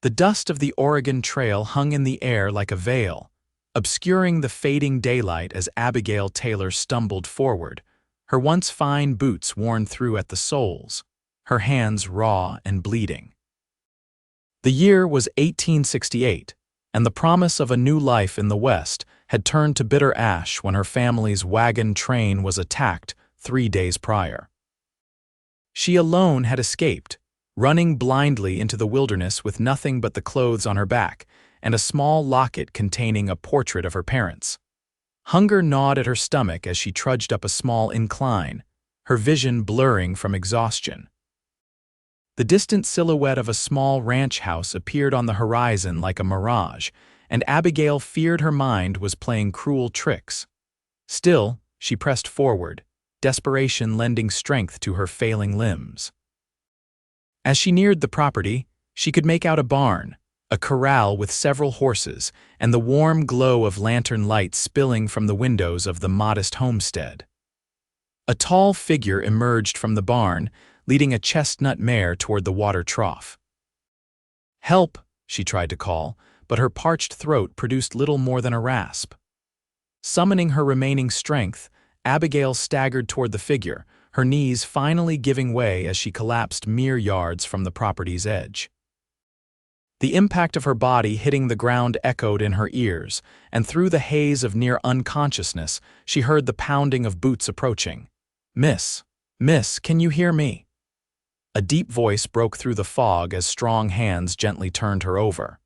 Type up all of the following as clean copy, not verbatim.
The dust of the Oregon Trail hung in the air like a veil, obscuring the fading daylight as Abigail Taylor stumbled forward, her once fine boots worn through at the soles, her hands raw and bleeding. The year was 1868, and the promise of a new life in the West had turned to bitter ash when her family's wagon train was attacked 3 days prior. She alone had escaped, running blindly into the wilderness with nothing but the clothes on her back and a small locket containing a portrait of her parents. Hunger gnawed at her stomach as she trudged up a small incline, her vision blurring from exhaustion. The distant silhouette of a small ranch house appeared on the horizon like a mirage, and Abigail feared her mind was playing cruel tricks. Still, she pressed forward, desperation lending strength to her failing limbs. As she neared the property, she could make out a barn, a corral with several horses, and the warm glow of lantern light spilling from the windows of the modest homestead. A tall figure emerged from the barn, leading a chestnut mare toward the water trough. "Help!" she tried to call, but her parched throat produced little more than a rasp. Summoning her remaining strength, Abigail staggered toward the figure, her knees finally giving way as she collapsed mere yards from the property's edge. The impact of her body hitting the ground echoed in her ears, and through the haze of near unconsciousness, she heard the pounding of boots approaching. Miss, can you hear me?" A deep voice broke through the fog as strong hands gently turned her over.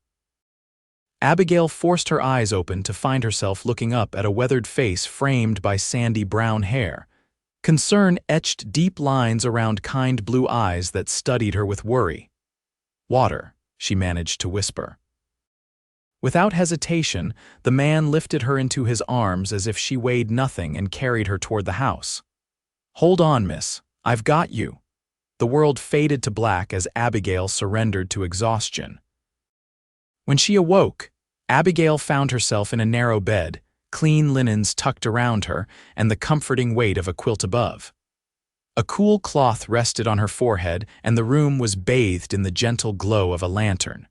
Abigail forced her eyes open to find herself looking up at a weathered face framed by sandy brown hair. Concern etched deep lines around kind blue eyes that studied her with worry. "Water," she managed to whisper. Without hesitation, the man lifted her into his arms as if she weighed nothing and carried her toward the house. "Hold on, miss. I've got you." The world faded to black as Abigail surrendered to exhaustion. When she awoke, Abigail found herself in a narrow bed, clean linens tucked around her, and the comforting weight of a quilt above. A cool cloth rested on her forehead, and the room was bathed in the gentle glow of a lantern.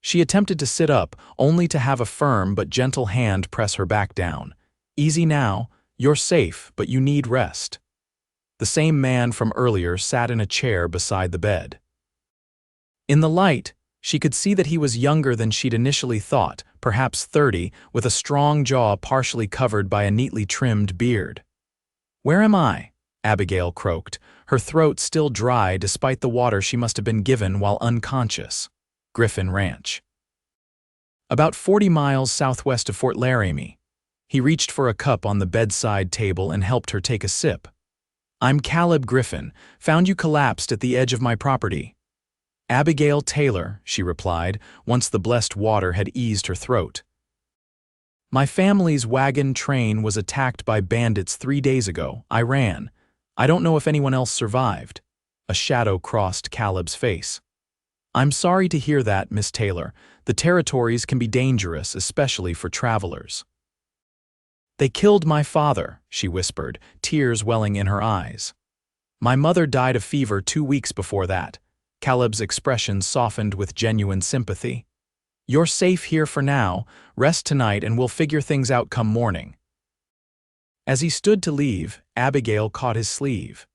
She attempted to sit up, only to have a firm but gentle hand press her back down. "Easy now, you're safe, but you need rest." The same man from earlier sat in a chair beside the bed. In the light, she could see that he was younger than she'd initially thought, perhaps 30, with a strong jaw partially covered by a neatly trimmed beard. "Where am I?" Abigail croaked, her throat still dry despite the water she must have been given while unconscious. "Griffin Ranch." "About 40 miles southwest of Fort Laramie." He reached for a cup on the bedside table and helped her take a sip. "I'm Caleb Griffin, found you collapsed at the edge of my property." "Abigail Taylor," she replied, once the blessed water had eased her throat. "My family's wagon train was attacked by bandits 3 days ago. I ran. I don't know if anyone else survived." A shadow crossed Caleb's face. "I'm sorry to hear that, Miss Taylor. The territories can be dangerous, especially for travelers." "They killed my father," she whispered, tears welling in her eyes. "My mother died of fever 2 weeks before that." Caleb's expression softened with genuine sympathy. "You're safe here for now. Rest tonight and we'll figure things out come morning." As he stood to leave, Abigail caught his sleeve.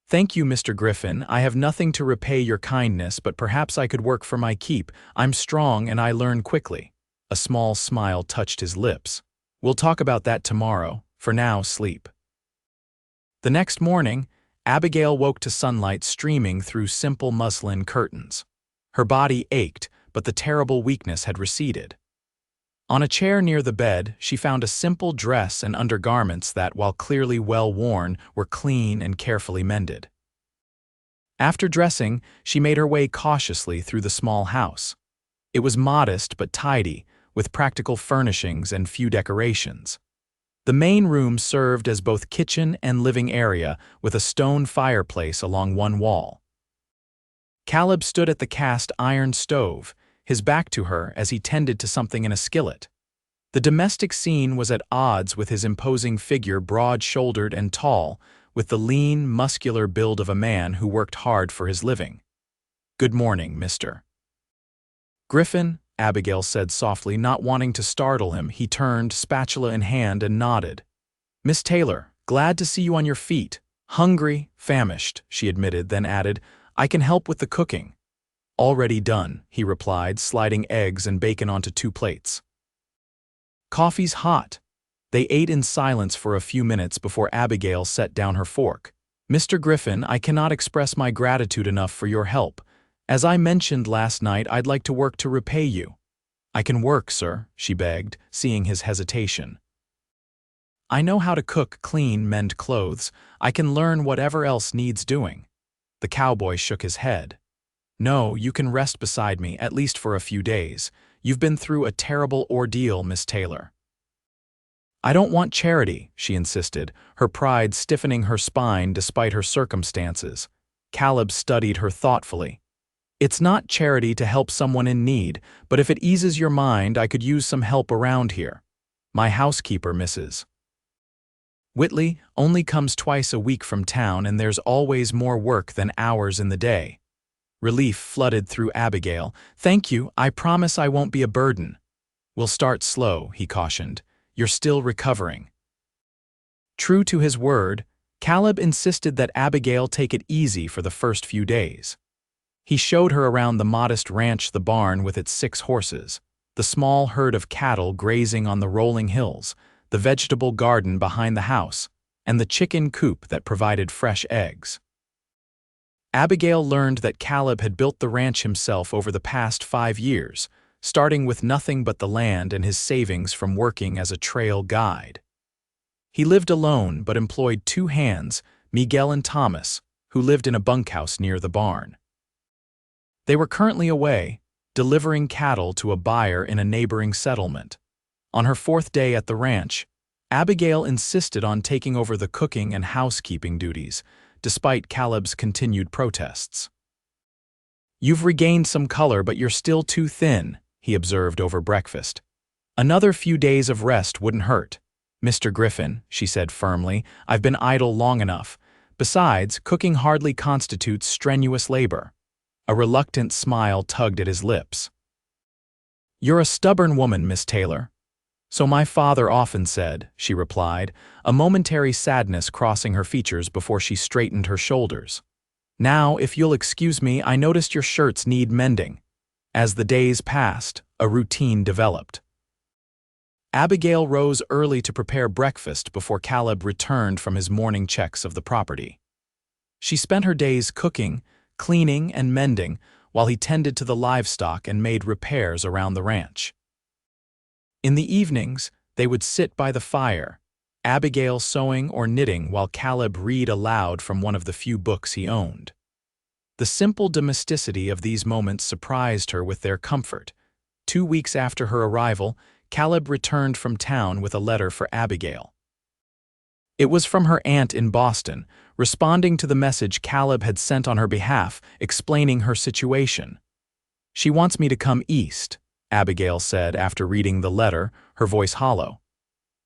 "Thank you, Mr. Griffin. I have nothing to repay your kindness, but perhaps I could work for my keep. I'm strong and I learn quickly." A small smile touched his lips. "We'll talk about that tomorrow. For now, sleep." The next morning, Abigail woke to sunlight streaming through simple muslin curtains. Her body ached, but the terrible weakness had receded. On a chair near the bed, she found a simple dress and undergarments that, while clearly well worn, were clean and carefully mended. After dressing, she made her way cautiously through the small house. It was modest but tidy, with practical furnishings and few decorations. The main room served as both kitchen and living area, with a stone fireplace along one wall. Caleb stood at the cast iron stove, his back to her as he tended to something in a skillet. The domestic scene was at odds with his imposing figure, broad-shouldered and tall, with the lean, muscular build of a man who worked hard for his living. "Good morning, Mr." Griffin, Abigail said softly, not wanting to startle him. He turned, spatula in hand, and nodded. Miss Taylor, glad to see you on your feet. Hungry, famished, she admitted, then added, I can help with the cooking. Already done, he replied, sliding eggs and bacon onto 2 plates. Coffee's hot. They ate in silence for a few minutes before Abigail set down her fork. Mr. Griffin, I cannot express my gratitude enough for your help. As I mentioned last night, I'd like to work to repay you. I can work, sir, she begged, seeing his hesitation. I know how to cook, clean, mend clothes. I can learn whatever else needs doing. The cowboy shook his head. No, you can rest beside me, at least for a few days. You've been through a terrible ordeal, Miss Taylor. I don't want charity, she insisted, her pride stiffening her spine despite her circumstances. Caleb studied her thoughtfully. It's not charity to help someone in need, but if it eases your mind, I could use some help around here. My housekeeper, Mrs. Whitley, only comes twice a week from town, and there's always more work than hours in the day. Relief flooded through Abigail. Thank you, I promise I won't be a burden. We'll start slow, he cautioned. You're still recovering. True to his word, Caleb insisted that Abigail take it easy for the first few days. He showed her around the modest ranch, the barn with its 6 horses, the small herd of cattle grazing on the rolling hills, the vegetable garden behind the house, and the chicken coop that provided fresh eggs. Abigail learned that Caleb had built the ranch himself over the past 5 years, starting with nothing but the land and his savings from working as a trail guide. He lived alone but employed 2 hands, Miguel and Thomas, who lived in a bunkhouse near the barn. They were currently away, delivering cattle to a buyer in a neighboring settlement. On her 4th day at the ranch, Abigail insisted on taking over the cooking and housekeeping duties, despite Caleb's continued protests. You've regained some color, but you're still too thin, he observed over breakfast. Another few days of rest wouldn't hurt. Mr. Griffin, she said firmly, I've been idle long enough. Besides, cooking hardly constitutes strenuous labor. A reluctant smile tugged at his lips. You're a stubborn woman, Miss Taylor. So my father often said, she replied, a momentary sadness crossing her features before she straightened her shoulders. Now, if you'll excuse me, I noticed your shirts need mending. As the days passed, a routine developed. Abigail rose early to prepare breakfast before Caleb returned from his morning checks of the property. She spent her days cooking, cleaning, and mending while he tended to the livestock and made repairs around the ranch. In the evenings, they would sit by the fire, Abigail sewing or knitting while Caleb read aloud from one of the few books he owned. The simple domesticity of these moments surprised her with their comfort. 2 weeks after her arrival, Caleb returned from town with a letter for Abigail. It was from her aunt in Boston, responding to the message Caleb had sent on her behalf, explaining her situation. She wants me to come east, Abigail said after reading the letter, her voice hollow.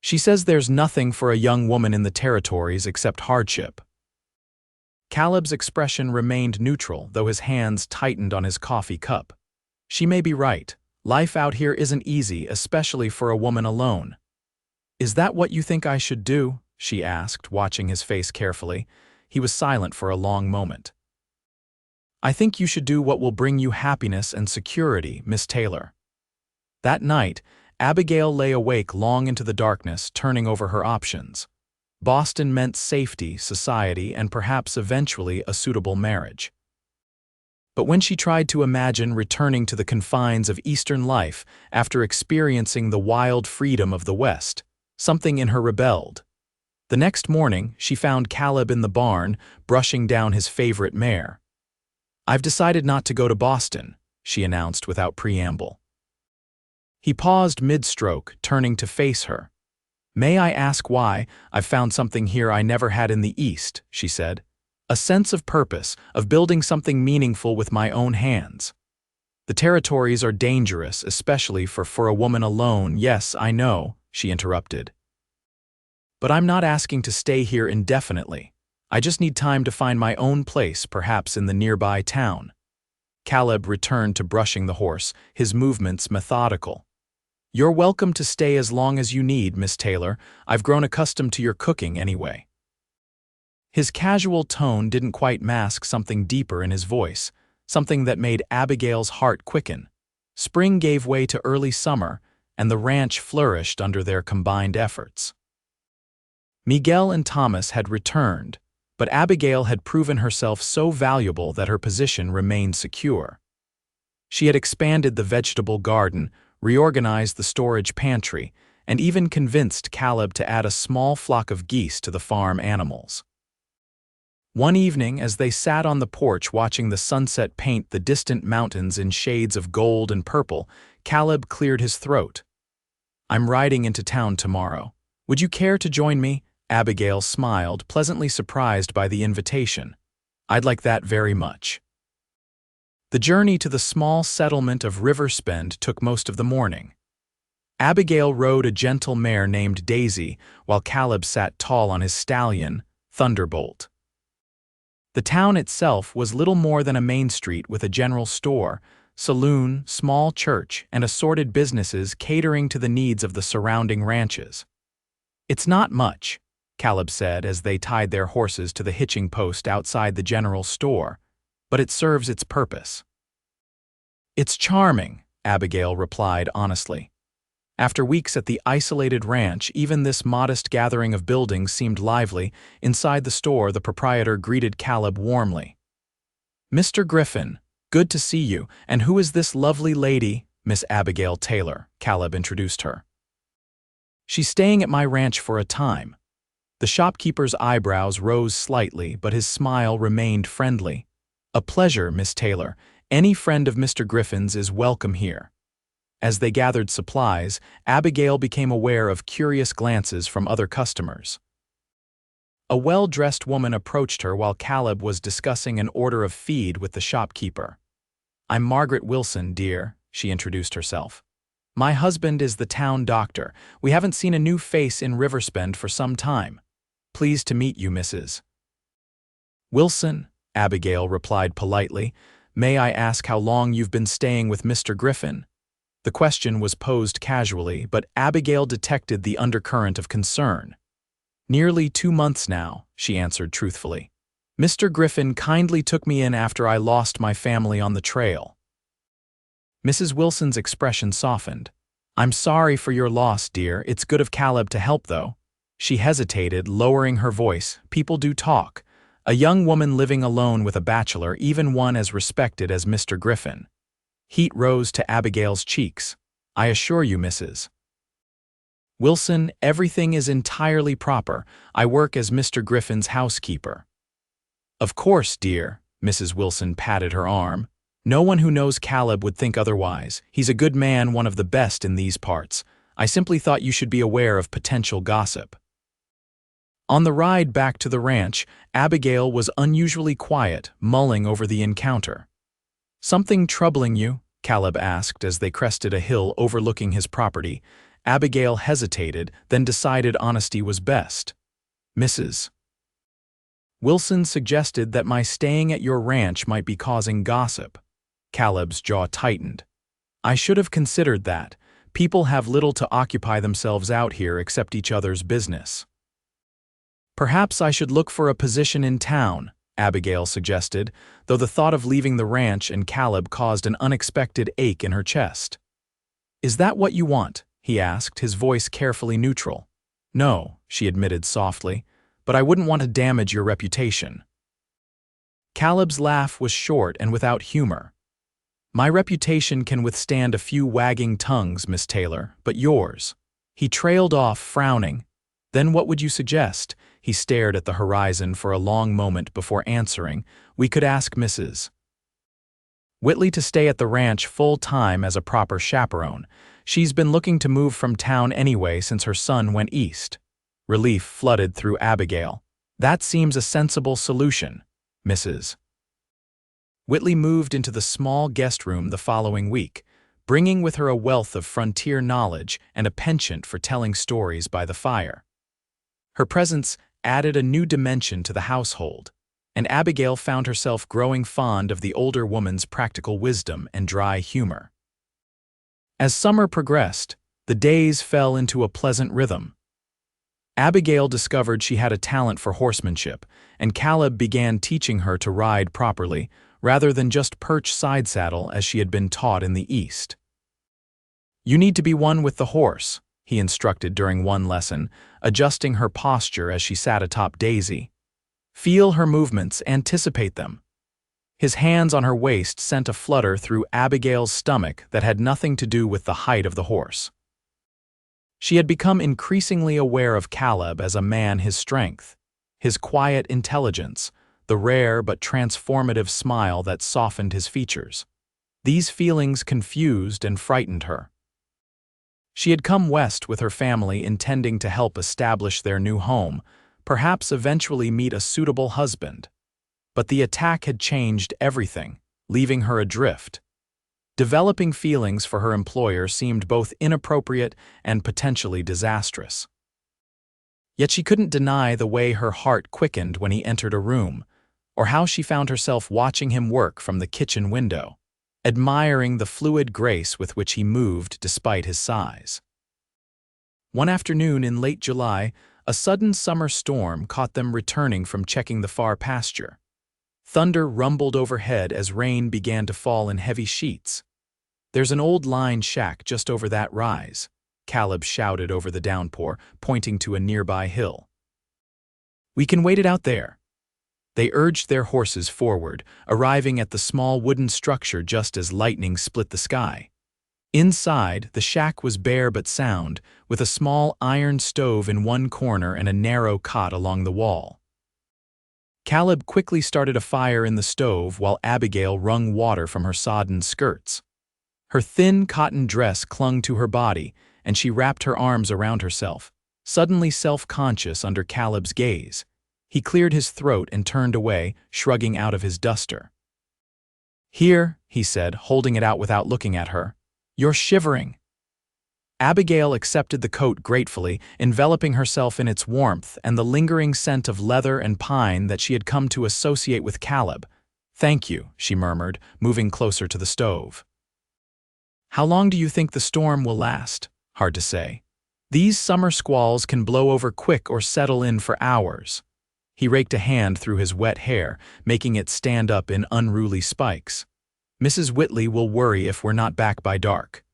She says there's nothing for a young woman in the territories except hardship. Caleb's expression remained neutral, though his hands tightened on his coffee cup. She may be right. Life out here isn't easy, especially for a woman alone. Is that what you think I should do? She asked, watching his face carefully. He was silent for a long moment. I think you should do what will bring you happiness and security, Miss Taylor. That night, Abigail lay awake long into the darkness, turning over her options. Boston meant safety, society, and perhaps eventually a suitable marriage. But when she tried to imagine returning to the confines of Eastern life after experiencing the wild freedom of the West, something in her rebelled. The next morning, she found Caleb in the barn, brushing down his favorite mare. I've decided not to go to Boston, she announced without preamble. He paused mid-stroke, turning to face her. May I ask why? I've found something here I never had in the East, she said. A sense of purpose, of building something meaningful with my own hands. The territories are dangerous, especially for a woman alone. Yes, I know, she interrupted. But I'm not asking to stay here indefinitely. I just need time to find my own place, perhaps in the nearby town. Caleb returned to brushing the horse, his movements methodical. "You're welcome to stay as long as you need, Miss Taylor. I've grown accustomed to your cooking anyway." His casual tone didn't quite mask something deeper in his voice, something that made Abigail's heart quicken. Spring gave way to early summer, and the ranch flourished under their combined efforts. Miguel and Thomas had returned, but Abigail had proven herself so valuable that her position remained secure. She had expanded the vegetable garden, reorganized the storage pantry, and even convinced Caleb to add a small flock of geese to the farm animals. One evening, as they sat on the porch watching the sunset paint the distant mountains in shades of gold and purple, Caleb cleared his throat. "I'm riding into town tomorrow. Would you care to join me?" Abigail smiled, pleasantly surprised by the invitation. "I'd like that very much." The journey to the small settlement of Riverspend took most of the morning. Abigail rode a gentle mare named Daisy, while Caleb sat tall on his stallion, Thunderbolt. The town itself was little more than a main street with a general store, saloon, small church, and assorted businesses catering to the needs of the surrounding ranches. "It's not much," Caleb said as they tied their horses to the hitching post outside the general store, "but it serves its purpose." "It's charming," Abigail replied honestly. After weeks at the isolated ranch, even this modest gathering of buildings seemed lively. Inside the store, the proprietor greeted Caleb warmly. "Mr. Griffin, good to see you. And who is this lovely lady?" "Miss Abigail Taylor," Caleb introduced her. "She's staying at my ranch for a time." The shopkeeper's eyebrows rose slightly, but his smile remained friendly. "A pleasure, Miss Taylor. Any friend of Mr. Griffin's is welcome here." As they gathered supplies, Abigail became aware of curious glances from other customers. A well-dressed woman approached her while Caleb was discussing an order of feed with the shopkeeper. "I'm Margaret Wilson, dear," she introduced herself. "My husband is the town doctor. We haven't seen a new face in Riverspend for some time. Pleased to meet you, Mrs. Wilson," Abigail replied politely. "May I ask how long you've been staying with Mr. Griffin?" The question was posed casually, but Abigail detected the undercurrent of concern. "Nearly 2 months now," she answered truthfully. "Mr. Griffin kindly took me in after I lost my family on the trail." Mrs. Wilson's expression softened. "I'm sorry for your loss, dear. It's good of Caleb to help, though." She hesitated, lowering her voice. "People do talk. A young woman living alone with a bachelor, even one as respected as Mr. Griffin." Heat rose to Abigail's cheeks. "I assure you, Mrs. Wilson, everything is entirely proper. I work as Mr. Griffin's housekeeper." "Of course, dear," Mrs. Wilson patted her arm. "No one who knows Caleb would think otherwise. He's a good man, one of the best in these parts. I simply thought you should be aware of potential gossip." On the ride back to the ranch, Abigail was unusually quiet, mulling over the encounter. "Something troubling you?" Caleb asked as they crested a hill overlooking his property. Abigail hesitated, then decided honesty was best. "Mrs. Wilson suggested that my staying at your ranch might be causing gossip." Caleb's jaw tightened. "I should have considered that. People have little to occupy themselves out here except each other's business." "Perhaps I should look for a position in town," Abigail suggested, though the thought of leaving the ranch and Caleb caused an unexpected ache in her chest. "Is that what you want?" he asked, his voice carefully neutral. "No," she admitted softly, "but I wouldn't want to damage your reputation." Caleb's laugh was short and without humor. "My reputation can withstand a few wagging tongues, Miss Taylor, but yours." He trailed off, frowning. "Then what would you suggest?" He stared at the horizon for a long moment before answering. "We could ask Mrs. Whitley to stay at the ranch full-time as a proper chaperone. She's been looking to move from town anyway since her son went east." Relief flooded through Abigail. "That seems a sensible solution, Mrs. Whitley moved into the small guest room the following week, bringing with her a wealth of frontier knowledge and a penchant for telling stories by the fire. Her presence added a new dimension to the household, and Abigail found herself growing fond of the older woman's practical wisdom and dry humor. As summer progressed, the days fell into a pleasant rhythm. Abigail discovered she had a talent for horsemanship, and Caleb began teaching her to ride properly, rather than just perch side saddle as she had been taught in the East. "You need to be one with the horse," he instructed during one lesson, adjusting her posture as she sat atop Daisy. "Feel her movements, anticipate them." His hands on her waist sent a flutter through Abigail's stomach that had nothing to do with the height of the horse. She had become increasingly aware of Caleb as a man, his strength, his quiet intelligence, the rare but transformative smile that softened his features. These feelings confused and frightened her. She had come west with her family intending to help establish their new home, perhaps eventually meet a suitable husband. But the attack had changed everything, leaving her adrift. Developing feelings for her employer seemed both inappropriate and potentially disastrous. Yet she couldn't deny the way her heart quickened when he entered a room, or how she found herself watching him work from the kitchen window, admiring the fluid grace with which he moved despite his size. One afternoon in late July, a sudden summer storm caught them returning from checking the far pasture. Thunder rumbled overhead as rain began to fall in heavy sheets. "There's an old line shack just over that rise," Caleb shouted over the downpour, pointing to a nearby hill. "We can wait it out there." They urged their horses forward, arriving at the small wooden structure just as lightning split the sky. Inside, the shack was bare but sound, with a small iron stove in one corner and a narrow cot along the wall. Caleb quickly started a fire in the stove while Abigail wrung water from her sodden skirts. Her thin cotton dress clung to her body, and she wrapped her arms around herself, suddenly self-conscious under Caleb's gaze. He cleared his throat and turned away, shrugging out of his duster. "Here," he said, holding it out without looking at her. "You're shivering." Abigail accepted the coat gratefully, enveloping herself in its warmth and the lingering scent of leather and pine that she had come to associate with Caleb. "Thank you," she murmured, moving closer to the stove. "How long do you think the storm will last?" "Hard to say. These summer squalls can blow over quick or settle in for hours." He raked a hand through his wet hair, making it stand up in unruly spikes. "Mrs. Whitley will worry if we're not back by dark."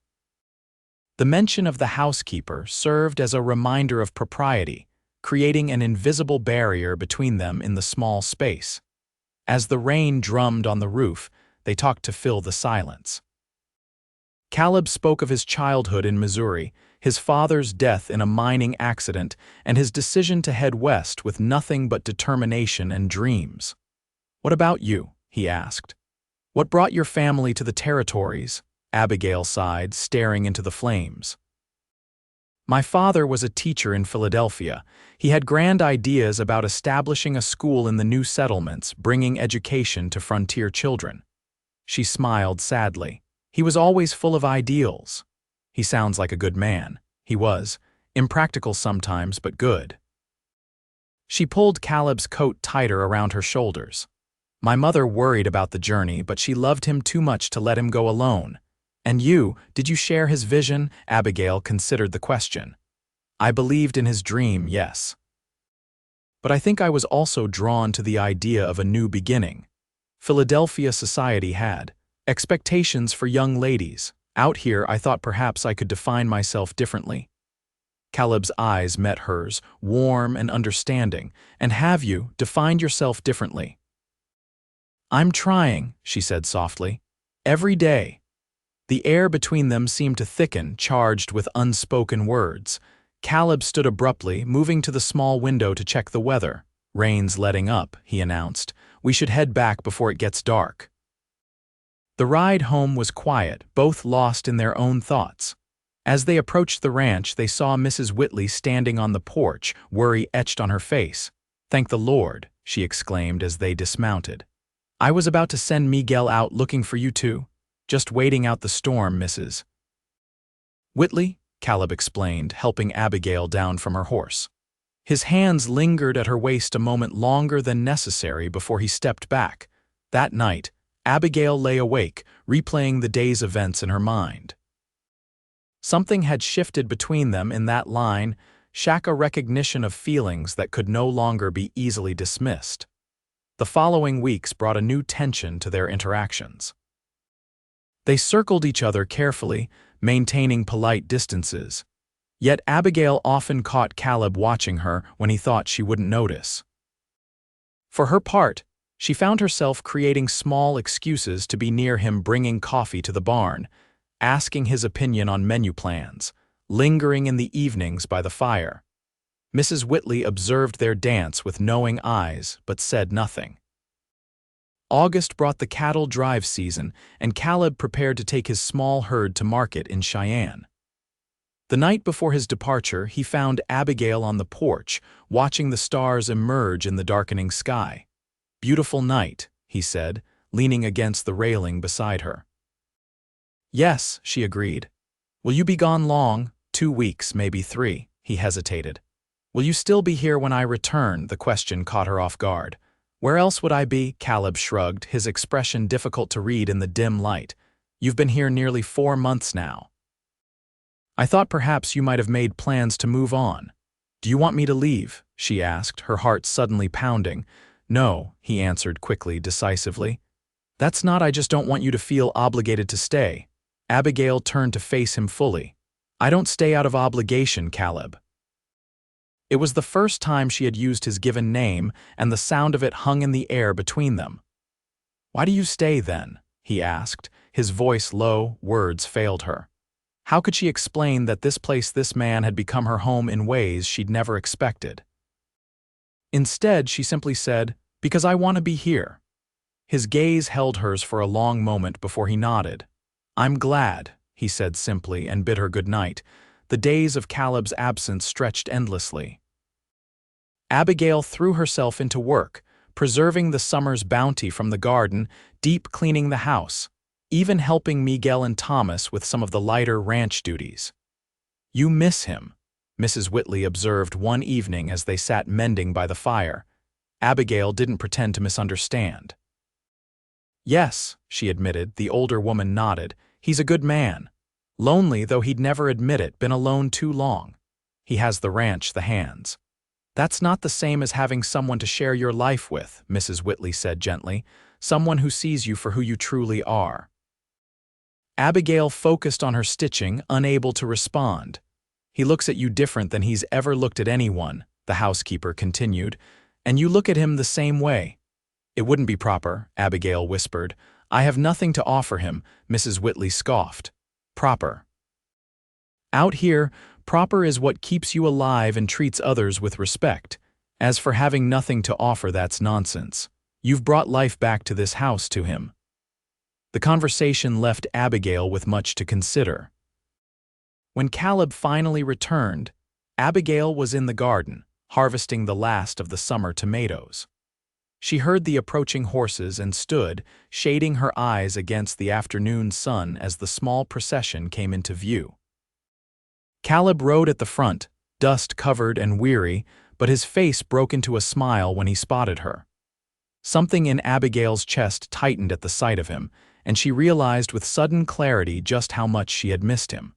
The mention of the housekeeper served as a reminder of propriety, creating an invisible barrier between them in the small space. As the rain drummed on the roof, they talked to fill the silence. Caleb spoke of his childhood in Missouri, his father's death in a mining accident, and his decision to head west with nothing but determination and dreams. "What about you?" he asked. "What brought your family to the territories?" Abigail sighed, staring into the flames. "My father was a teacher in Philadelphia. He had grand ideas about establishing a school in the new settlements, bringing education to frontier children." She smiled sadly. "He was always full of ideals." "He sounds like a good man." He was. Impractical sometimes, but good. She pulled Caleb's coat tighter around her shoulders. "My mother worried about the journey, but she loved him too much to let him go alone." "And you, did you share his vision?" Abigail considered the question. "I believed in his dream, yes. But I think I was also drawn to the idea of a new beginning. Philadelphia society had expectations for young ladies. Out here, I thought perhaps I could define myself differently." Caleb's eyes met hers, warm and understanding. "And have you defined yourself differently?" "I'm trying," she said softly. "Every day." The air between them seemed to thicken, charged with unspoken words. Caleb stood abruptly, moving to the small window to check the weather. "Rain's letting up," he announced. "We should head back before it gets dark." The ride home was quiet, both lost in their own thoughts. As they approached the ranch, they saw Mrs. Whitley standing on the porch, worry etched on her face. "Thank the Lord," she exclaimed as they dismounted. "I was about to send Miguel out looking for you two. Just waiting out the storm, Mrs. Whitley," Caleb explained, helping Abigail down from her horse. His hands lingered at her waist a moment longer than necessary before he stepped back. That night, Abigail lay awake, replaying the day's events in her mind. Something had shifted between them in that line, a recognition of feelings that could no longer be easily dismissed. The following weeks brought a new tension to their interactions. They circled each other carefully, maintaining polite distances. Yet Abigail often caught Caleb watching her when he thought she wouldn't notice. For her part, she found herself creating small excuses to be near him, bringing coffee to the barn, asking his opinion on menu plans, lingering in the evenings by the fire. Mrs. Whitley observed their dance with knowing eyes but said nothing. August brought the cattle drive season, and Caleb prepared to take his small herd to market in Cheyenne. The night before his departure, he found Abigail on the porch, watching the stars emerge in the darkening sky. "Beautiful night," he said, leaning against the railing beside her. "Yes," she agreed. "Will you be gone long?" 2 weeks, maybe 3, he hesitated. "Will you still be here when I return?" The question caught her off guard. "Where else would I be?" Caleb shrugged, his expression difficult to read in the dim light. "You've been here nearly 4 months now. I thought perhaps you might have made plans to move on." "Do you want me to leave?" she asked, her heart suddenly pounding. "No," he answered quickly, decisively. "That's not. I just don't want you to feel obligated to stay." Abigail turned to face him fully. "I don't stay out of obligation, Caleb." It was the first time she had used his given name, and the sound of it hung in the air between them. "Why do you stay, then?" he asked, his voice low, words failed her. How could she explain that this man had become her home in ways she'd never expected? Instead, she simply said, "Because I want to be here." His gaze held hers for a long moment before he nodded. "I'm glad," he said simply, and bid her good night. The days of Caleb's absence stretched endlessly. Abigail threw herself into work, preserving the summer's bounty from the garden, deep cleaning the house, even helping Miguel and Thomas with some of the lighter ranch duties. "You miss him," Mrs. Whitley observed one evening as they sat mending by the fire. Abigail didn't pretend to misunderstand. "Yes," she admitted. The older woman nodded. "He's a good man. Lonely, though he'd never admit it, been alone too long. He has the ranch, the hands." "That's not the same as having someone to share your life with," Mrs. Whitley said gently. "Someone who sees you for who you truly are." Abigail focused on her stitching, unable to respond. "He looks at you different than he's ever looked at anyone," the housekeeper continued, "and you look at him the same way." "It wouldn't be proper," Abigail whispered. "I have nothing to offer him," Mrs. Whitley scoffed. "Proper. Out here, proper is what keeps you alive and treats others with respect. As for having nothing to offer, that's nonsense. You've brought life back to this house to him." The conversation left Abigail with much to consider. When Caleb finally returned, Abigail was in the garden, harvesting the last of the summer tomatoes. She heard the approaching horses and stood, shading her eyes against the afternoon sun as the small procession came into view. Caleb rode at the front, dust-covered and weary, but his face broke into a smile when he spotted her. Something in Abigail's chest tightened at the sight of him, and she realized with sudden clarity just how much she had missed him.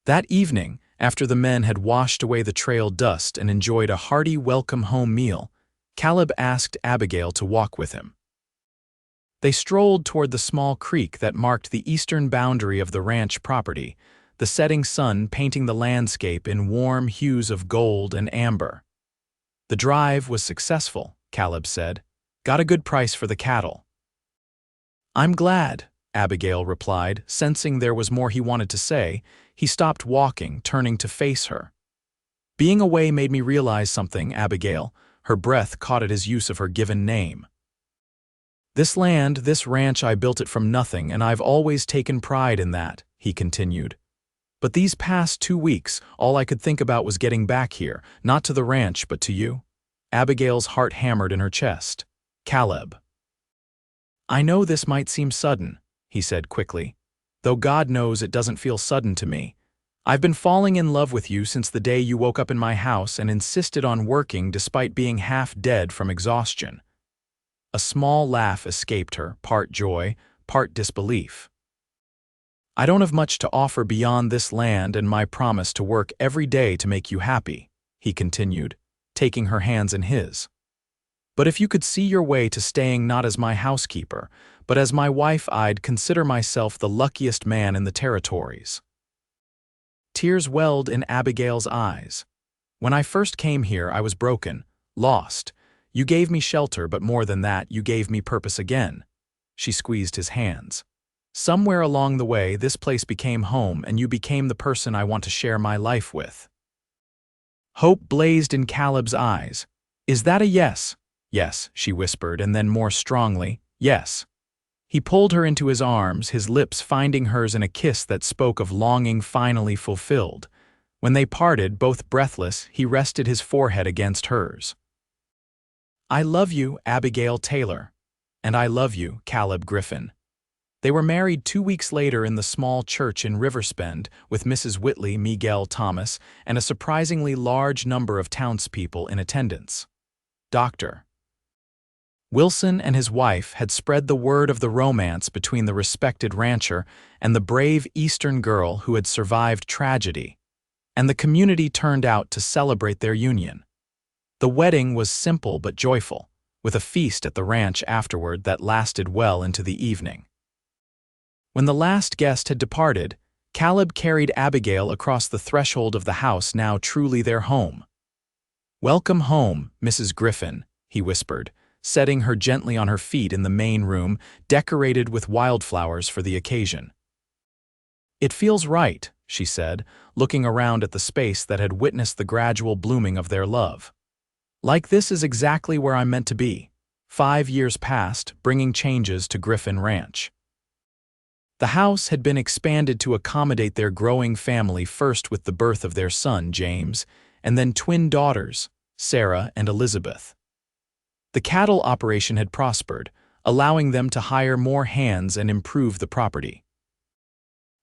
That evening, after the men had washed away the trail dust and enjoyed a hearty welcome-home meal, Caleb asked Abigail to walk with him. They strolled toward the small creek that marked the eastern boundary of the ranch property, the setting sun painting the landscape in warm hues of gold and amber. "The drive was successful," Caleb said. "Got a good price for the cattle." "I'm glad," Abigail replied, sensing there was more he wanted to say. He stopped walking, turning to face her. "Being away made me realize something, Abigail." Her breath caught at his use of her given name. "This land, this ranch, I built it from nothing, and I've always taken pride in that," he continued. "But these past 2 weeks, all I could think about was getting back here, not to the ranch, but to you." Abigail's heart hammered in her chest. "Caleb." "I know this might seem sudden," he said quickly, "though God knows it doesn't feel sudden to me. I've been falling in love with you since the day you woke up in my house and insisted on working despite being half dead from exhaustion." A small laugh escaped her, part joy, part disbelief. "I don't have much to offer beyond this land and my promise to work every day to make you happy," he continued, taking her hands in his. "But if you could see your way to staying not as my housekeeper, but as my wife, I'd consider myself the luckiest man in the territories." Tears welled in Abigail's eyes. "When I first came here, I was broken, lost. You gave me shelter, but more than that, you gave me purpose again." She squeezed his hands. "Somewhere along the way, this place became home, and you became the person I want to share my life with." Hope blazed in Caleb's eyes. "Is that a yes?" "Yes," she whispered, and then more strongly, "Yes." He pulled her into his arms, his lips finding hers in a kiss that spoke of longing finally fulfilled. When they parted, both breathless, he rested his forehead against hers. "I love you, Abigail Taylor." "And I love you, Caleb Griffin." They were married 2 weeks later in the small church in Riverspend with Mrs. Whitley, Miguel Thomas, and a surprisingly large number of townspeople in attendance. Dr. Wilson and his wife had spread the word of the romance between the respected rancher and the brave Eastern girl who had survived tragedy, and the community turned out to celebrate their union. The wedding was simple but joyful, with a feast at the ranch afterward that lasted well into the evening. When the last guest had departed, Caleb carried Abigail across the threshold of the house now truly their home. "Welcome home, Mrs. Griffin," he whispered, setting her gently on her feet in the main room, decorated with wildflowers for the occasion. "It feels right," she said, looking around at the space that had witnessed the gradual blooming of their love. "Like this is exactly where I'm meant to be." 5 years passed, bringing changes to Griffin Ranch. The house had been expanded to accommodate their growing family, first with the birth of their son, James, and then twin daughters, Sarah and Elizabeth. The cattle operation had prospered, allowing them to hire more hands and improve the property.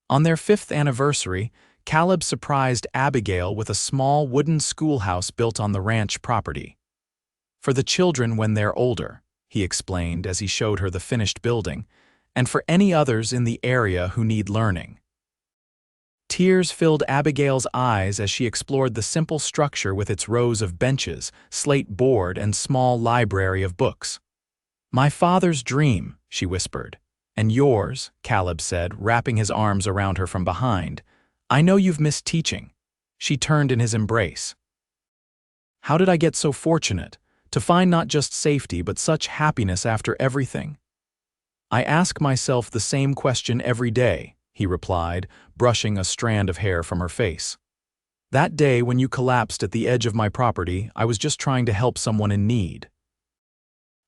On their 5th anniversary, Caleb surprised Abigail with a small wooden schoolhouse built on the ranch property. "For the children when they're older," he explained as he showed her the finished building, "and for any others in the area who need learning." Tears filled Abigail's eyes as she explored the simple structure with its rows of benches, slate board, and small library of books. "My father's dream," she whispered. "And yours," Caleb said, wrapping his arms around her from behind. "I know you've missed teaching." She turned in his embrace. "How did I get so fortunate, to find not just safety but such happiness after everything?" "I ask myself the same question every day," he replied, brushing a strand of hair from her face. "That day when you collapsed at the edge of my property, I was just trying to help someone in need.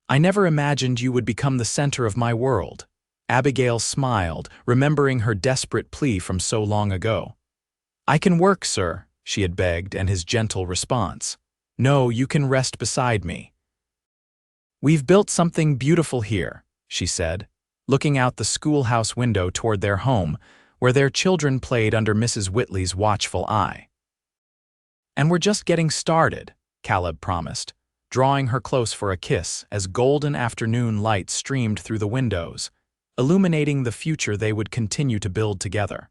I never imagined you would become the center of my world." Abigail smiled, remembering her desperate plea from so long ago. "I can work, sir," she had begged, and his gentle response, "No, you can rest beside me." "We've built something beautiful here," she said, looking out the schoolhouse window toward their home, where their children played under Mrs. Whitley's watchful eye. "And we're just getting started," Caleb promised, drawing her close for a kiss as golden afternoon light streamed through the windows, illuminating the future they would continue to build together.